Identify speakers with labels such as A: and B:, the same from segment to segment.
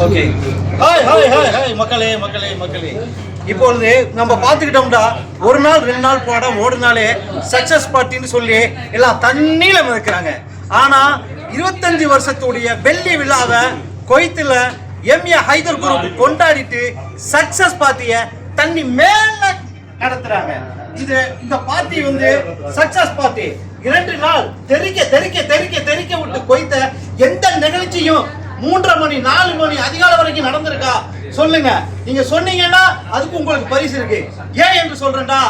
A: Okay. Hi hi hi hi மக்களே மக்களே மக்களே, இப்பொழுது நம்ம பார்த்துக்கிட்டோம்னா ஒரு நாள் 2 நாள் படம் ஓடுனாலே சக்சஸ் பார்ட்டின்னு சொல்லி எல்லாம் தண்ணியில மிதக்கிறாங்க. ஆனா 25 வருஷத்துடைய வெள்ளி விழாவை கொய்த்துல எம்ஏ ஹைதர் குரூப் கொண்டாடிட்டு சக்சஸ் பார்ட்டியை தண்ணி மேல நடத்துறாங்க. இந்த பார்ட்டி வந்து சக்சஸ் பார்ட்டி. 2 நாள் தெறிக்க தெறிக்க தெறிக்க தெறிக்க விட்டு கொய்த்த எந்த நிகழ்ச்சியும் 3:30 மணி 4 மணி அதிகாலை வரைக்கும் நடந்திருக்கா சொல்லுங்க. நீங்க சொன்னீங்கன்னா அதுக்கு உங்களுக்கு பரிசு இருக்கு. ஏன் என்று சொல்றேன்டா,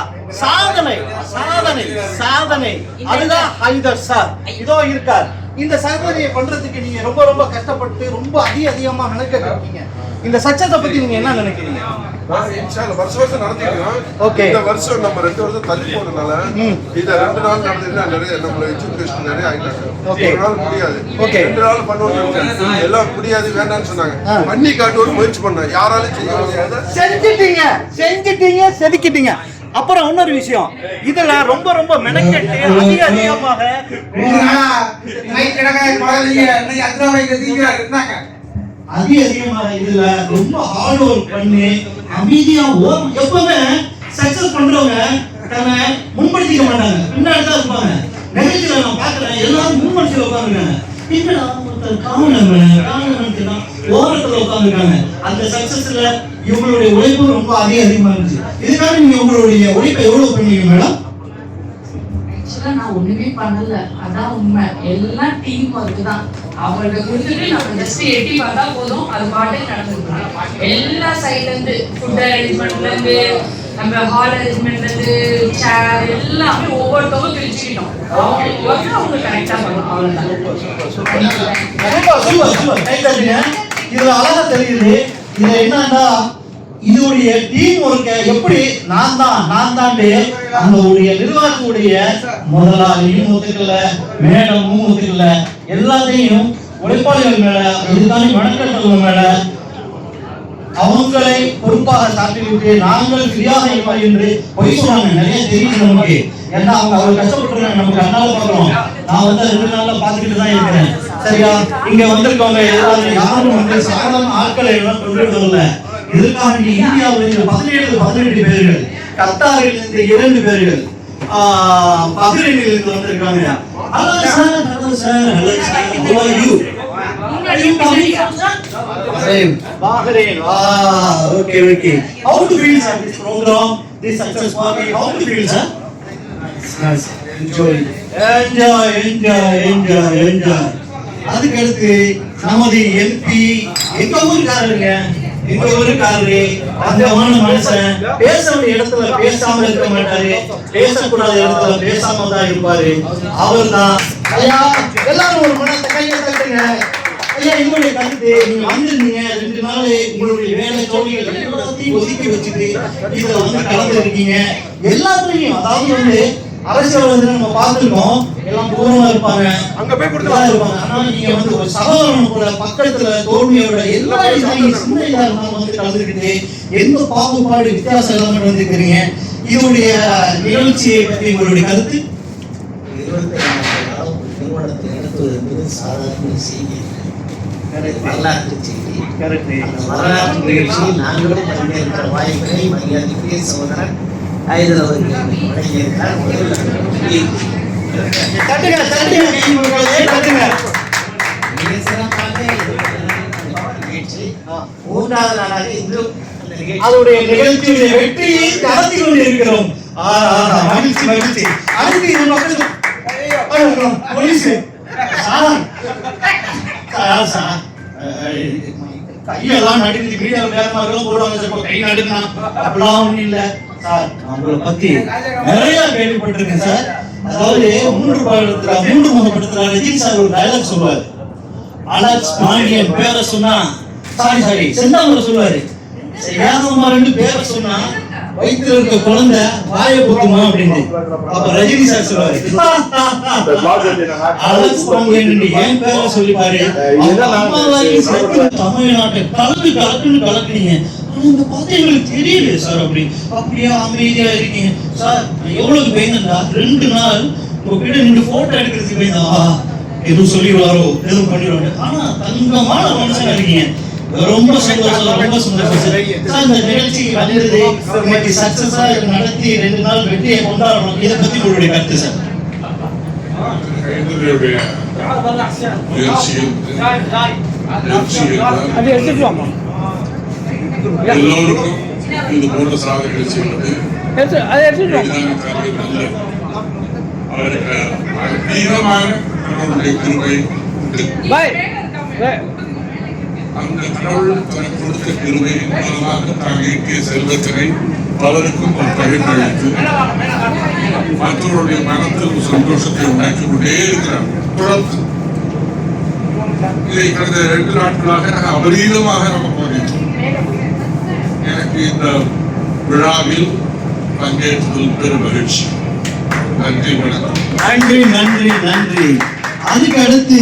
A: சாதனை சாதனை சாதனை. அதுதான் ஹைதர் சார் இதோ இருக்கார். இந்த சாதனையை பண்றதுக்கு நீங்க ரொம்ப ரொம்ப கஷ்டப்பட்டு ரொம்ப அதிகமா மெனக்கெட்டிருக்கீங்க. இந்த சக்சஸை பத்தி நீங்க என்ன நினைக்கிறீங்க?
B: வருஷம் நடத்திக்கலாம். இந்த வருஷம் நம்ம 2 வருஷம் தள்ளி போறதுனால இத 2 நாள் நடந்ததுன்னா நிறைய நம்மள எஜுகேஷன் நிறைய ஆயிட்டாங்க. ஒரு நாள் முடியாது, 2 நாள் பண்ணுவோம் எல்லாம் முடியாது வேண்டாம்னு சொன்னாங்க. பண்ணி காட்டு ஒரு முயற்சி பண்ணாங்க, யாராலும் செய்ய முடியாது.
A: செஞ்சிட்டீங்க செஞ்சிட்டீங்க செதுக்கிட்டீங்க. அப்புறம் இன்னொரு விஷயம், இதுல ரொம்ப ரொம்ப மெனக்கெட்டு அதிகமாக இதுல ரொம்ப ஹார்ட் ஒர்க் பண்ணி அமைதியா எப்பவுமே சக்சஸ் பண்றவங்க தன்னை முன்படுத்திக்க மாட்டாங்க, பின்னாடி தான் இருப்பாங்க. நிகழ்ச்சியில நான் பாக்குறேன் எல்லாரும் முன்மடிச்சு உட்காந்துருக்காங்க. ஓரத்துல உட்காந்துருக்காங்க. அந்த சக்சஸ்ல இவங்களுடைய உழைப்பு ரொம்ப அதிகமா இருந்துச்சு. இதுக்காக நீங்க உங்களுடைய உழைப்பை எவ்வளவு பண்ணீங்க மேடம்?
C: நான் ஒண்ணுமே பண்ணல, அதான் உண்மை. எல்லாம் டீம் ஒர்க் தான். அவங்கள்ட்ட கொடுத்துட்டு நம்ம ஜஸ்ட் எட்டி பார்த்தா போதும், அது பாட்டே நடந்துருக்கோம். எல்லா சைட்ல இருந்து ஃபுட் அரேஞ்ச்மெண்ட்ல இருந்து நம்ம ஹால் அரேஞ்ச்மெண்ட்ல இருந்து சேர் எல்லாமே ஒவ்வொருத்தவங்க பிரிச்சுக்கிட்டோம். அவங்க கரெக்டா பண்ணணும். அவ்வளவுதான்.
A: இதுல அழகா தெரியுது. இதுல என்னன்னா இதோடைய டீம் ஒர்க்க எப்படி நான் தான் நம்மளுடைய நிர்வாகத்துடைய முதலாளியும் ஒத்துக்கல, மேடமும் ஒத்துக்கல, எல்லாத்தையும் உழைப்பாளிகள் மேல இதுதான் வணக்கங்கள் மேல அவங்களை பொறுப்பாக சாட்டிவிட்டு நாங்கள் ஃப்ரீயாக என்று பொய் சொன்னாங்க. நிறைய தெரியுது நமக்கு. ஏன்னா அவங்க அவ்வளவு கஷ்டப்பட்டுருக்காங்க, நமக்கு அண்ணால பாக்குறோம். நான் வந்து 2 நாள்ல பாத்துக்கிட்டு தான் இருக்கிறேன். சரியா? இங்க வந்திருக்கவங்க எல்லாரும் யாரும் வந்து சாதாரண ஆட்களை எல்லாம் கொண்டு வரல. இதற்காக இந்தியாவிலிருந்து 17 பேர்கள், கத்தாரிலிருந்து 2 பேர்கள், பஹ்ரைனிலிருந்து வந்திருக்காங்க. Hello sir, hello sir, hello sir. How are you? Bahrain. Okay, okay. How to feel sir this program, this success party? How to feel sir? Nice. Enjoy. அதுக்கு அடுத்து நமது எம்பி எங்க ஊருக்காரருங்க, எங்க ஊருக்காரரு அந்தமான மனுஷன். பேச வேண்டிய இடத்துல பேசாம இருக்க மாட்டாரு, பேசக்கூடாத இடத்துல பேசாம தான் இருப்பாரு. அவர் தான். ஐயா எல்லாரும் ஒரு மனத்தை கையை தட்டுங்க. ஐயா எங்களுடைய கருத்து, நீங்க வந்திருந்தீங்க 2 நாள் உங்களுடைய வேலை தோழிகள் எல்லாத்தையும் ஒதுக்கி வச்சுட்டு இதுல வந்து கலந்து இருக்கீங்க. எல்லாத்துலயும் அதாவது வந்து அரசியல் வந்து நம்ம பார்த்துருக்கோம், எல்லாம் தூரமா இருப்பாங்க, அங்க போய் கொடுத்துலாம் இருப்பாங்க. ஆனா நீங்க வந்து ஒரு சகோதரன் கூட பக்கத்துல தோல்வியோட எல்லா இதையும் சின்ன இதா இருந்தாலும் வந்து கலந்துக்கிட்டு எந்த பாகுபாடு வித்தியாசம் இல்லாம நடந்துக்கிறீங்க. இதனுடைய நிகழ்ச்சியை பற்றி உங்களுடைய கருத்து?
D: சாதாரண செய்தி, வரலாற்று செய்தி. வரலாற்று நிகழ்ச்சியில் நாங்களும் பங்கேற்கிற வாய்ப்பினை மரியாதைக்குரிய சகோதரன் ஹைதர் அவர்கள் வழங்கியிருக்கிறார். 3வது நாளாக இன்றும்
A: அதோடைய நிகழ்ச்சியுடைய வெற்றியை கடத்தி கொண்டிருக்கிறோம். மகிழ்ச்சி மகிழ்ச்சி. அடுத்து இது மக்களுக்கு கையெல்லாம் நடுங்குது. மீடியாவில் வேறமாதிரிலாம் போடுவாங்க சார், கை நடுங்க அப்படிலாம் ஒன்றும் இல்லை சார். அவங்களை பத்தி நிறைய கேள்விப்பட்டிருக்கேன் சார். அதாவது 3 முகப்படுத்துற ரஜினி சார் ஒரு டயலாக் சொல்லுவார். அலெக்ஸ் பாண்டியன் பேரை சொன்னா சாரி செந்தாமரை சொல்லுவாரு. ஏகமா 2 பேரை சொன்னா வயிற்றுல இருக்க குழந்தை வாயை பொத்துமா அப்படின்னு. அப்ப ரஜினி சார் சொல்லுவாரு, அலெக்ஸ் பாண்டியன் என் பேரை சொல்லி பாரு, தமிழ்நாட்டை கலக்குன்னு கலக்குனீங்க. இந்த பார்த்து எங்களுக்கு தெரியல சார். அப்படியே அமைதியா இருக்கீங்க சார். எவ்வளவு பயந்தா 2 நாள் உங்ககிட்ட 2 போட்டோ எடுக்கிறதுக்கு பயந்தா எதுவும் சொல்லிடுவாரோ எதுவும் பண்ணிடுவாரு. ஆனா தங்கமான மனுஷனா இருக்கீங்க.
E: ரொம்ப சந்தோஷம், ரொம்ப சந்தோஷம் சார். சார், இந்த நிகழ்ச்சி வந்தது இன்னைக்கு சக்சஸா நடத்தி 2 நாள் வெற்றியை கொண்டாடணும். இதை பத்தி உங்களுடைய கருத்து சார்?
F: எல்லோருக்கும் இது போன்ற சாதனைகள் செய்வது அவருக்கு அதீதமான கடவுளுடைய கிருபை உண்டு. அந்த கடவுள் தனக்கு கொடுத்த கிருபை மூலமாக தான் ஈட்டிய செல்வத்தினை பலருக்கும் ஒரு பகிர்ந்தளித்து மற்றவருடைய மனத்தில் ஒரு சந்தோஷத்தை உண்டாக்கி கொண்டே இருக்கிறார். தொடர்ந்து இதை கடந்த 2 நாட்களாக அபரீதமாக நம்ம போகிறோம். எனக்கு இந்த விழாவில் பங்கேற்றதில் பெரும் மகிழ்ச்சி. நன்றி, வணக்கம்.
E: நன்றி நன்றி நன்றி. அதுக்கு அடுத்து